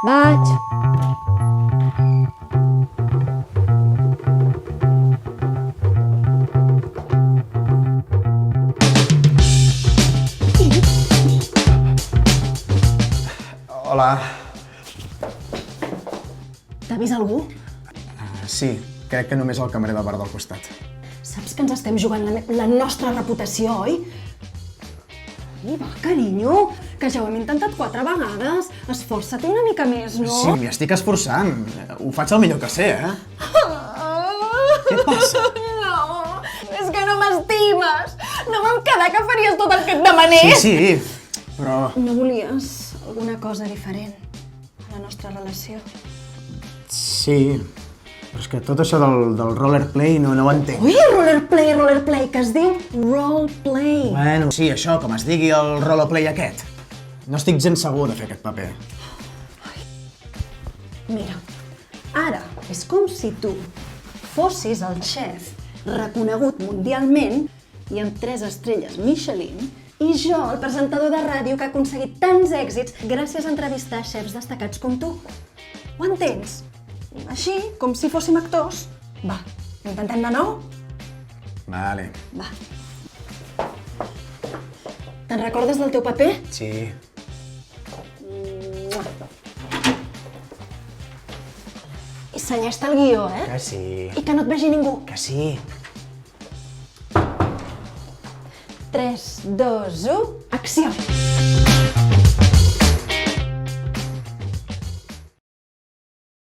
Vaig. Hola. T'ha vist algú? Sí, crec que només el cambrer del bar del costat. Saps que ens estem jugant la nostra reputació, oi? I va, carinyo, que ja ho hem intentat 4 vegades. Esforça't una mica més, no? Sí, m'hi estic esforçant. Ho faig el millor que sé, Què passa? No, és que no m'estimes. No vam quedar que faries tot el que et demanés. Sí, però... No volies alguna cosa diferent a la nostra relació? Sí, però és que tot això del rollerplay no ho entenc. Ui, rollerplay, que es diu roleplay. Bueno, sí, això, com es digui el roleplay aquest. No estic gens segur de fer aquest paper. Mira, ara és com si tu fossis el xef reconegut mundialment i amb 3 estrelles Michelin i jo, el presentador de ràdio que ha aconseguit tants èxits gràcies a entrevistar xefs destacats com tu. Ho entens? Així, com si fóssim actors. Va, intentem de nou? Vale. Va. Te'n recordes del teu paper? Sí. I senyeix-te el guió, Que sí. I que no et vegi ningú. Que sí. 3, 2, 1, acció!